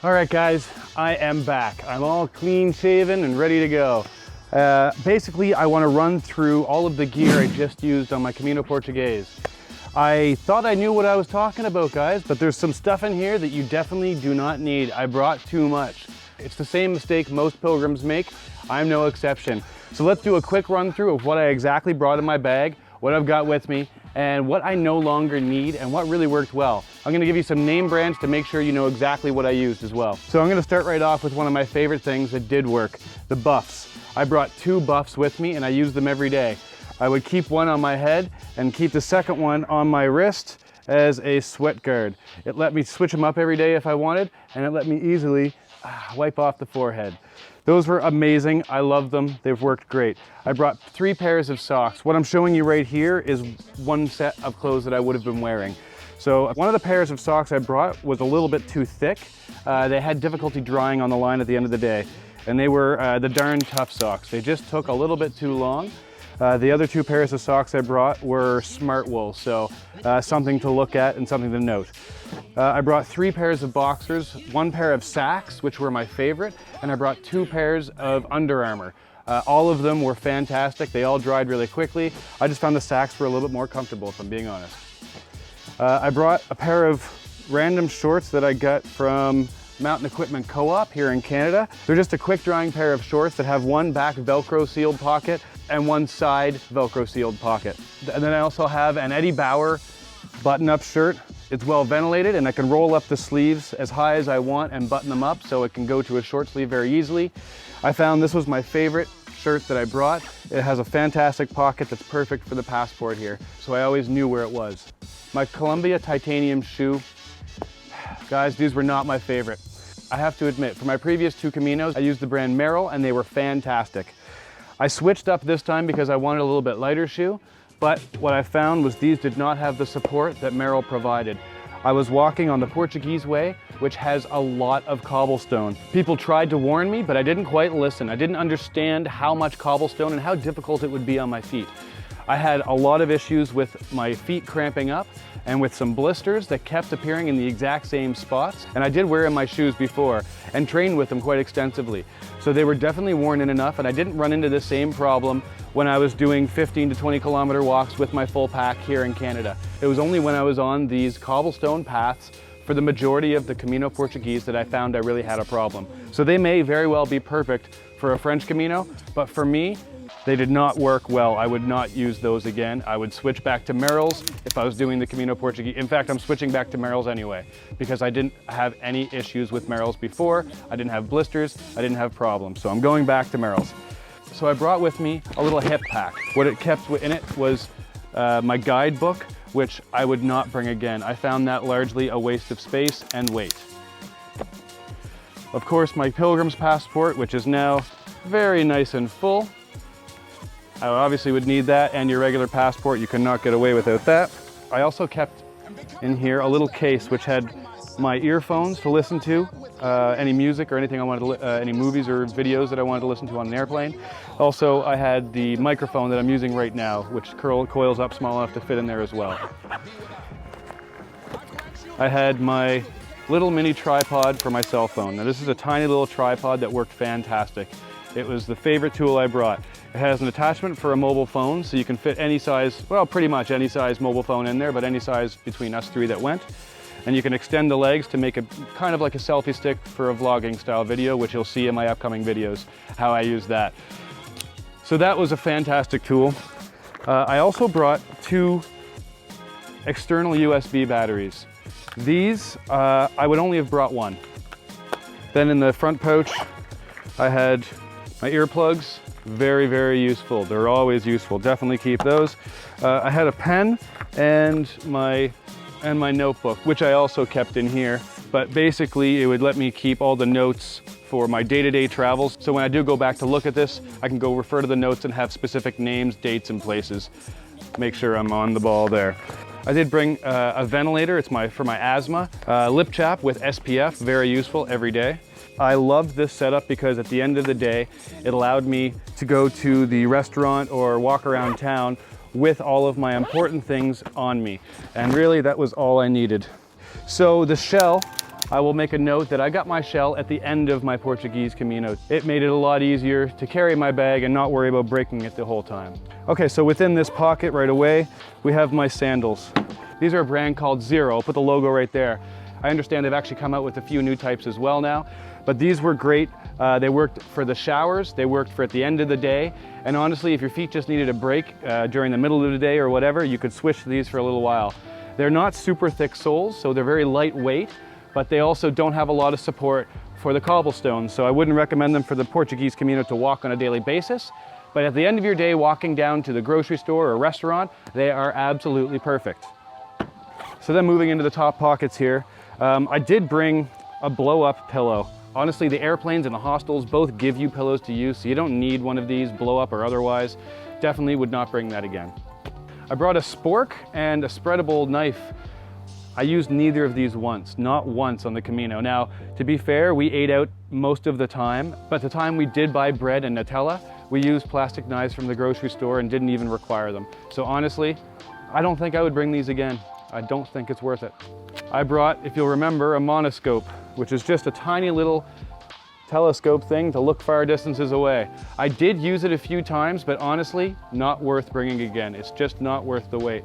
All right guys, I am back. I'm all clean shaven and ready to go. Basically, I want to run through all of the gear I just used on my Camino Portuguese. I thought I knew what I was talking about, guys, but there's some stuff in here that you definitely do not need. I brought too much. It's the same mistake most pilgrims make. I'm no exception. So let's do a quick run through of what I exactly brought in my bag, what I've got with me, and what I no longer need and what really worked well. I'm gonna give you some name brands to make sure you know exactly what I used as well. So I'm gonna start right off with one of my favorite things that did work, the buffs. I brought 2 buffs with me and I use them every day. I would keep one on my head and keep the second one on my wrist as a sweat guard. It let me switch them up every day if I wanted, and it let me easily wipe off the forehead. Those were amazing. I love them. They've worked great. I brought 3 pairs of socks. What I'm showing you right here is one set of clothes that I would have been wearing. So one of the pairs of socks I brought was a little bit too thick. They had difficulty drying on the line at the end of the day. And they were the darn tough socks. They just took a little bit too long. The other 2 pairs of socks I brought were smart wool, so something to look at and something to note. I brought 3 pairs of boxers, 1 pair of Saks, which were my favorite, and I brought 2 pairs of Under Armour. All of them were fantastic. They all dried really quickly. I just found the Saks were a little bit more comfortable, if I'm being honest. I brought a pair of random shorts that I got from Mountain Equipment Co-op here in Canada. They're just a quick drying pair of shorts that have 1 back Velcro sealed pocket and 1 side Velcro sealed pocket. And then I also have an Eddie Bauer button-up shirt. It's well ventilated and I can roll up the sleeves as high as I want and button them up so it can go to a short sleeve very easily. I found this was my favorite shirt that I brought. It has a fantastic pocket that's perfect for the passport here, so I always knew where it was. My Columbia titanium shoe. Guys, these were not my favorite. I have to admit, for my previous 2 Caminos, I used the brand Merrell and they were fantastic. I switched up this time because I wanted a little bit lighter shoe, but what I found was these did not have the support that Merrell provided. I was walking on the Portuguese Way, which has a lot of cobblestone. People tried to warn me, but I didn't quite listen. I didn't understand how much cobblestone and how difficult it would be on my feet. I had a lot of issues with my feet cramping up and with some blisters that kept appearing in the exact same spots. And I did wear in my shoes before and trained with them quite extensively. So they were definitely worn in enough, and I didn't run into the same problem when I was doing 15 to 20 kilometer walks with my full pack here in Canada. It was only when I was on these cobblestone paths for the majority of the Camino Portuguese that I found I really had a problem. So they may very well be perfect for a French Camino, but for me, they did not work well. I would not use those again. I would switch back to Merrell's if I was doing the Camino Portuguese. In fact, I'm switching back to Merrell's anyway, because I didn't have any issues with Merrell's before. I didn't have blisters, I didn't have problems. So I'm going back to Merrell's. So I brought with me a little hip pack. What it kept in it was my guidebook, which I would not bring again. I found that largely a waste of space and weight. Of course, my Pilgrim's passport, which is now very nice and full. I obviously would need that, and your regular passport. You cannot get away without that. I also kept in here a little case which had my earphones to listen to, any music or anything I wanted to, any movies or videos that I wanted to listen to on an airplane. Also, I had the microphone that I'm using right now, which coils up small enough to fit in there as well. I had my little mini tripod for my cell phone. Now this is a tiny little tripod that worked fantastic. It was the favorite tool I brought. It has an attachment for a mobile phone, so you can fit any size, well, pretty much any size mobile phone in there, but any size between us 3 that went. And you can extend the legs to make it kind of like a selfie stick for a vlogging style video, which you'll see in my upcoming videos, how I use that. So that was a fantastic tool. I also brought 2 external USB batteries. These, I would only have brought 1. Then in the front pouch, I had my earplugs. Very, very useful. They're always useful. Definitely keep those. I had a pen and my notebook, which I also kept in here. But basically, it would let me keep all the notes for my day-to-day travels. So when I do go back to look at this, I can go refer to the notes and have specific names, dates, and places. Make sure I'm on the ball there. I did bring a ventilator. It's for my asthma. Lip chap with SPF, very useful every day. I loved this setup because at the end of the day, it allowed me to go to the restaurant or walk around town with all of my important things on me. And really, that was all I needed. So the shell I will make a note that I got my shell at the end of my Portuguese Camino. It made it a lot easier to carry my bag and not worry about breaking it the whole time. Okay, so within this pocket right away, we have my sandals. These are a brand called Zero. I'll put the logo right there. I understand they've actually come out with a few new types as well now, but these were great. They worked for the showers, they worked for at the end of the day, and honestly, if your feet just needed a break during the middle of the day or whatever, you could switch to these for a little while. They're not super thick soles, so they're very lightweight, but they also don't have a lot of support for the cobblestones, so I wouldn't recommend them for the Portuguese Camino to walk on a daily basis. But at the end of your day, walking down to the grocery store or restaurant, they are absolutely perfect. So then moving into the top pockets here, I did bring a blow-up pillow. Honestly, the airplanes and the hostels both give you pillows to use, so you don't need one of these, blow-up or otherwise. Definitely would not bring that again. I brought a spork and a spreadable knife. I used neither of these once, not once on the Camino. Now, to be fair, we ate out most of the time, but the time we did buy bread and Nutella, we used plastic knives from the grocery store and didn't even require them. So honestly, I don't think I would bring these again. I don't think it's worth it. I brought, if you'll remember, a monoscope, which is just a tiny little telescope thing to look far distances away. I did use it a few times, but honestly, not worth bringing again. It's just not worth the wait.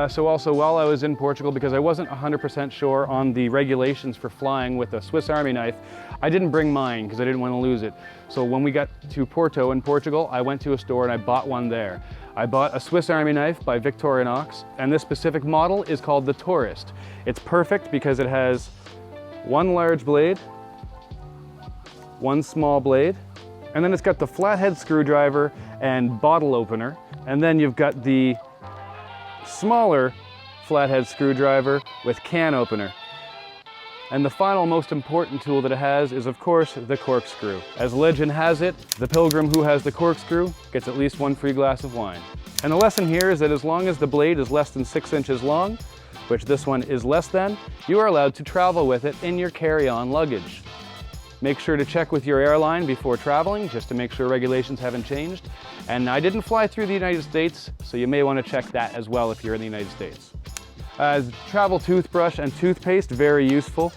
So also, while I was in Portugal, because I wasn't 100% sure on the regulations for flying with a Swiss Army knife, I didn't bring mine because I didn't want to lose it. So when we got to Porto in Portugal, I went to a store and I bought one there. I bought a Swiss Army knife by VICTORINOX, and this specific model is called the Tourist. It's perfect because it has one large blade, one small blade, and then it's got the flathead screwdriver and bottle opener, and then you've got the smaller flathead screwdriver with can opener. And the final most important tool that it has is, of course, the corkscrew. As legend has it, the pilgrim who has the corkscrew gets at least one free glass of wine. And the lesson here is that as long as the blade is less than 6 inches long, which this one is less than, you are allowed to travel with it in your carry-on luggage. Make sure to check with your airline before traveling, just to make sure regulations haven't changed. And I didn't fly through the United States, so you may want to check that as well if you're in the United States. Travel toothbrush and toothpaste, very useful.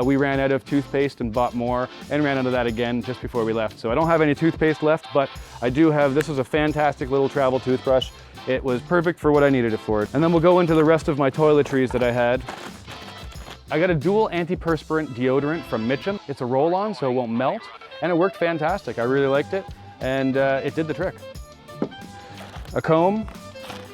We ran out of toothpaste and bought more, and ran out of that again just before we left. So I don't have any toothpaste left, but I do have, this is a fantastic little travel toothbrush. It was perfect for what I needed it for. And then we'll go into the rest of my toiletries that I had. I got a dual antiperspirant deodorant from Mitchum. It's a roll-on, so it won't melt, and it worked fantastic. I really liked it, and it did the trick. A comb,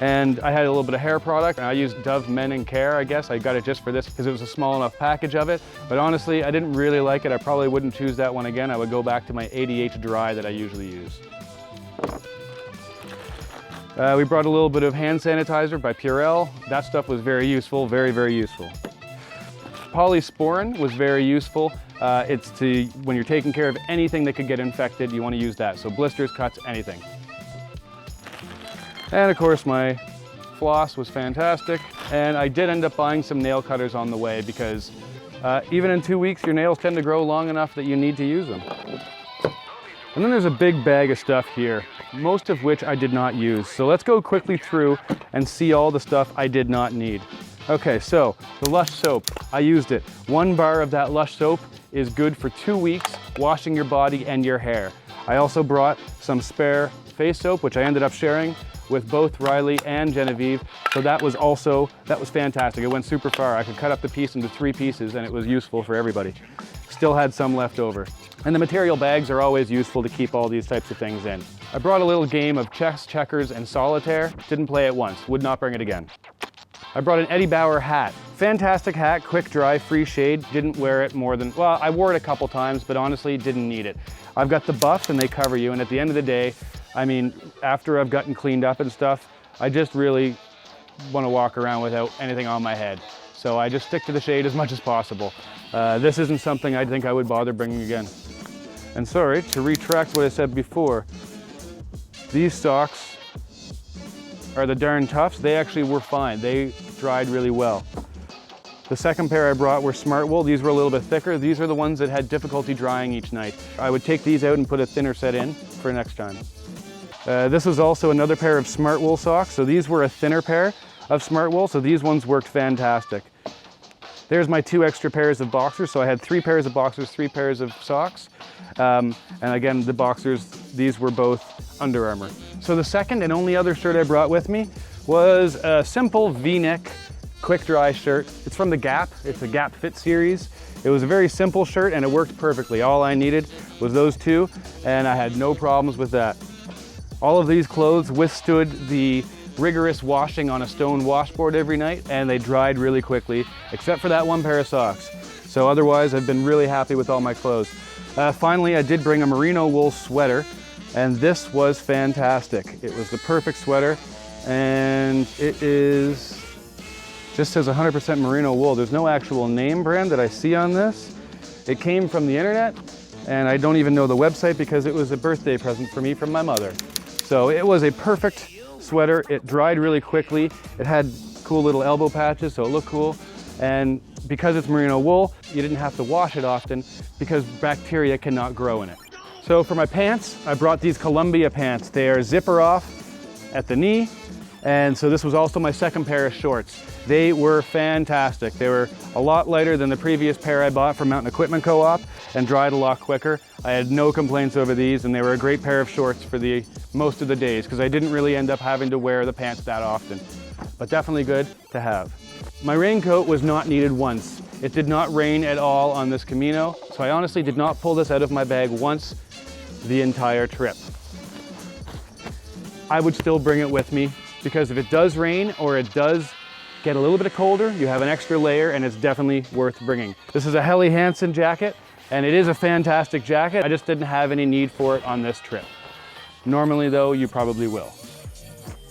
and I had a little bit of hair product, and I used Dove Men in Care, I guess. I got it just for this because it was a small enough package of it, but honestly, I didn't really like it. I probably wouldn't choose that one again. I would go back to my ADH Dry that I usually use. We brought a little bit of hand sanitizer by Purell. That stuff was very useful, very, very useful. Polysporin was very useful. It's to, when you're taking care of anything that could get infected, you want to use that. So blisters, cuts, anything. And of course my floss was fantastic. And I did end up buying some nail cutters on the way because even in 2 weeks, your nails tend to grow long enough that you need to use them. And then there's a big bag of stuff here, most of which I did not use. So let's go quickly through and see all the stuff I did not need. Okay, so the Lush soap, I used it. 1 bar of that Lush soap is good for 2 weeks washing your body and your hair. I also brought some spare face soap, which I ended up sharing with both Riley and Genevieve. So that was fantastic. It went super far. I could cut up the piece into 3 pieces and it was useful for everybody. Still had some left over. And the material bags are always useful to keep all these types of things in. I brought a little game of chess, checkers, and solitaire. Didn't play it once, would not bring it again. I brought an Eddie Bauer hat. Fantastic hat, quick dry, free shade. Didn't wear it more than, well, I wore it a couple times, but honestly didn't need it. I've got the buffs and they cover you, and at the end of the day, I mean, after I've gotten cleaned up and stuff, I just really want to walk around without anything on my head. So I just stick to the shade as much as possible. This isn't something I think I would bother bringing again. And sorry, to retract what I said before, these socks are the darn toughs. They actually were fine. They dried really well. The second pair I brought were Smart Wool. These were a little bit thicker. These are the ones that had difficulty drying each night. I would take these out and put a thinner set in for next time. This is also another pair of Smart Wool socks. So these were a thinner pair of Smart Wool, so these ones worked fantastic. There's my 2 extra pairs of boxers. So I had 3 pairs of boxers, 3 pairs of socks. And again, the boxers, these were both Under Armour. So the second and only other shirt I brought with me was a simple V-neck quick dry shirt. It's from the Gap. It's a Gap Fit series. It was a very simple shirt and it worked perfectly. All I needed was those 2 and I had no problems with that. All of these clothes withstood the rigorous washing on a stone washboard every night and they dried really quickly, except for that 1 pair of socks. So otherwise I've been really happy with all my clothes. Finally, I did bring a merino wool sweater and this was fantastic. It was the perfect sweater and it is just says 100% merino wool. There's no actual name brand that I see on this. It came from the internet and I don't even know the website because it was a birthday present for me from my mother. So it was a perfect sweater. It dried really quickly. It had cool little elbow patches, so it looked cool. And because it's merino wool, you didn't have to wash it often because bacteria cannot grow in it. So for my pants, I brought these Columbia pants. They are zipper off at the knee. And so this was also my second pair of shorts. They were fantastic. They were a lot lighter than the previous pair I bought from Mountain Equipment Co-op and dried a lot quicker. I had no complaints over these and they were a great pair of shorts for the most of the days because I didn't really end up having to wear the pants that often, but definitely good to have. My raincoat was not needed once. It did not rain at all on this Camino, so I honestly did not pull this out of my bag once the entire trip. I would still bring it with me because if it does rain or it does get a little bit colder, you have an extra layer and it's definitely worth bringing. This is a Helly Hansen jacket and it is a fantastic jacket. I just didn't have any need for it on this trip. Normally though, you probably will.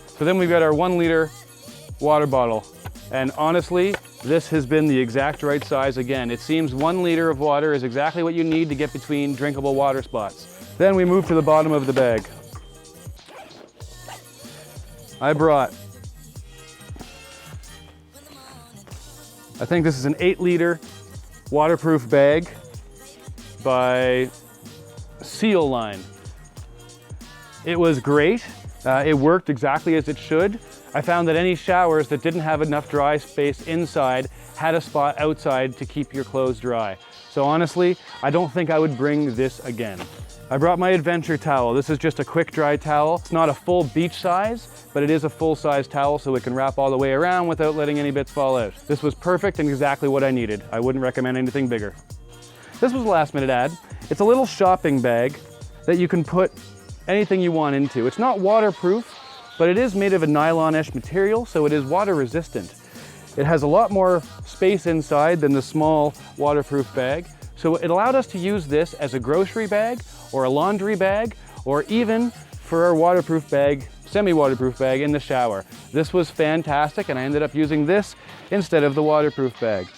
So then we've got our 1 liter water bottle. And honestly, this has been the exact right size again. It seems 1 liter of water is exactly what you need to get between drinkable water spots. Then we move to the bottom of the bag. I brought, I think this is an 8 liter waterproof bag by Seal Line. It was great. It worked exactly as it should. I found that any showers that didn't have enough dry space inside had a spot outside to keep your clothes dry. So honestly, I don't think I would bring this again. I brought my adventure towel. This is just a quick dry towel. It's not a full beach size, but it is a full size towel so it can wrap all the way around without letting any bits fall out. This was perfect and exactly what I needed. I wouldn't recommend anything bigger. This was a last minute ad. It's a little shopping bag that you can put anything you want into. It's not waterproof, but it is made of a nylon-ish material, so it is water resistant. It has a lot more space inside than the small waterproof bag. So it allowed us to use this as a grocery bag or a laundry bag, or even for our waterproof bag, semi-waterproof bag in the shower. This was fantastic and I ended up using this instead of the waterproof bag.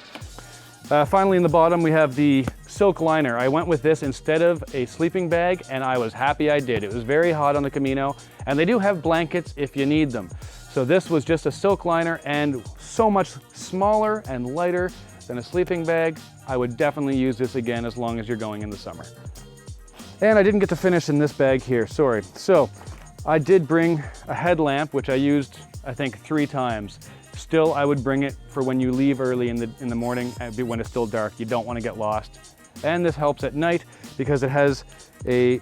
Finally in the bottom we have the silk liner. I went with this instead of a sleeping bag and I was happy I did. It was very hot on the Camino and they do have blankets if you need them. So this was just a silk liner and so much smaller and lighter than a sleeping bag. I would definitely use this again as long as you're going in the summer. And I didn't get to finish in this bag here, sorry. So I did bring a headlamp, which I used, I think, 3 times. Still, I would bring it for when you leave early in the morning when it's still dark. You don't want to get lost. And this helps at night because it has a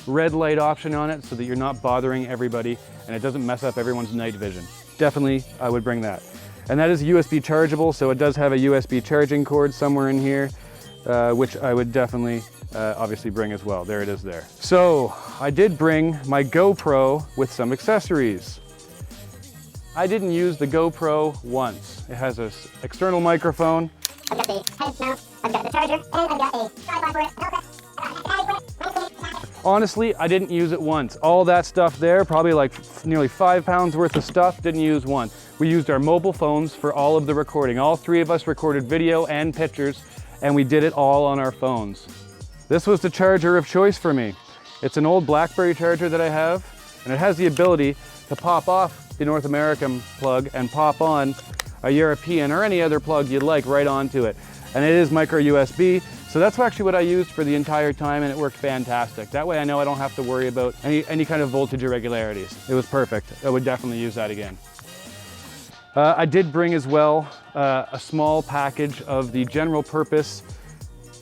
red light option on it so that you're not bothering everybody and it doesn't mess up everyone's night vision. Definitely, I would bring that. And that is USB chargeable, so it does have a USB charging cord somewhere in here, which I would definitely obviously bring as well. There it is there. So I did bring my GoPro with some accessories. I didn't use the GoPro once. It has an external microphone. I've got the head mount, I've got the charger, and I've got a tripod for it. Honestly, I didn't use it once. All that stuff there, probably like nearly 5 pounds worth of stuff, didn't use once. We used our mobile phones for all of the recording. All 3 of us recorded video and pictures, and we did it all on our phones. This was the charger of choice for me. It's an old Blackberry charger that I have, and it has the ability to pop off the North American plug and pop on a European or any other plug you'd like right onto it. And it is micro USB, so that's actually what I used for the entire time and it worked fantastic. That way I know I don't have to worry about any kind of voltage irregularities. It was perfect. I would definitely use that again. I did bring as well a small package of the general purpose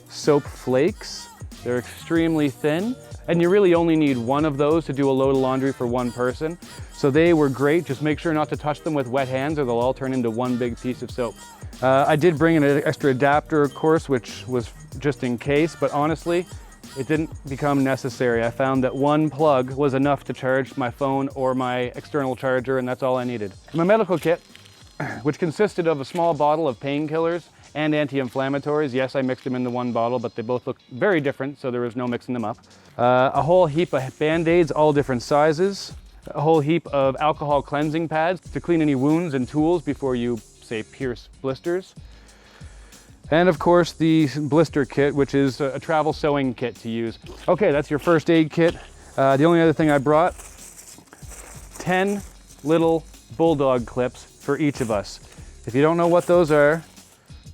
soap flakes. They're extremely thin, and you really only need one of those to do a load of laundry for one person. So they were great. Just make sure not to touch them with wet hands or they'll all turn into one big piece of soap. I did bring an extra adapter, of course, which was just in case, but honestly, it didn't become necessary. I found that one plug was enough to charge my phone or my external charger, and that's all I needed. My medical kit, which consisted of a small bottle of painkillers and anti-inflammatories. Yes, I mixed them into one bottle, but they both look very different, so there was no mixing them up. A whole heap of Band-Aids, all different sizes. A whole heap of alcohol cleansing pads to clean any wounds and tools before you, say, pierce blisters. And of course, the blister kit, which is a travel sewing kit to use. Okay, that's your first aid kit. The only other thing I brought, 10 little Bulldog clips for each of us. If you don't know what those are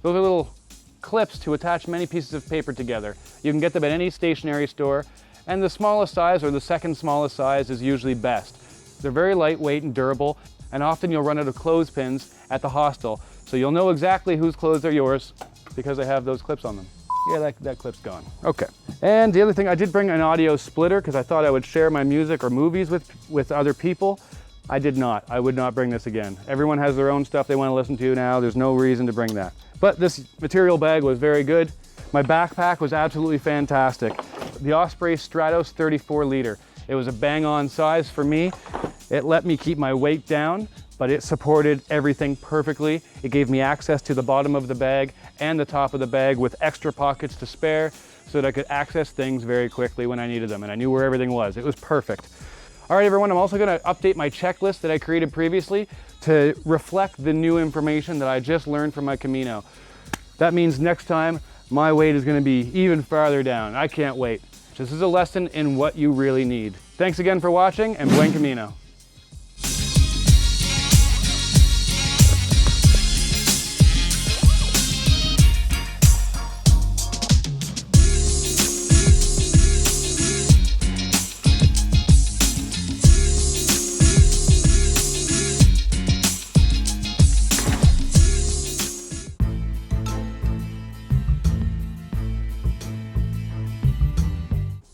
little clips to attach many pieces of paper together. You can get them at any stationery store, and the smallest size or the second smallest size is usually best. They're very lightweight and durable, and often you'll run out of clothespins at the hostel, so you'll know exactly whose clothes are yours because they have those clips on them. Yeah, that clip's gone. Okay. And the other thing, I did bring an audio splitter because I thought I would share my music or movies with other people. I did not. I would not bring this again. Everyone has their own stuff they want to listen to now. There's no reason to bring that. But this material bag was very good. My backpack was absolutely fantastic. The Osprey Stratos 34 liter. It was a bang-on size for me. It let me keep my weight down, but it supported everything perfectly. It gave me access to the bottom of the bag and the top of the bag with extra pockets to spare so that I could access things very quickly when I needed them, and I knew where everything was. It was perfect. All right, everyone, I'm also gonna update my checklist that I created previously to reflect the new information that I just learned from my Camino. That means next time, my weight is gonna be even farther down. I can't wait. This is a lesson in what you really need. Thanks again for watching, and buen Camino.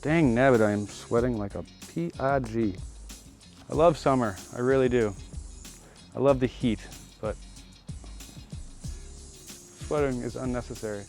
Dang nabbit, I am sweating like a pig. I love summer, I really do. I love the heat, but sweating is unnecessary.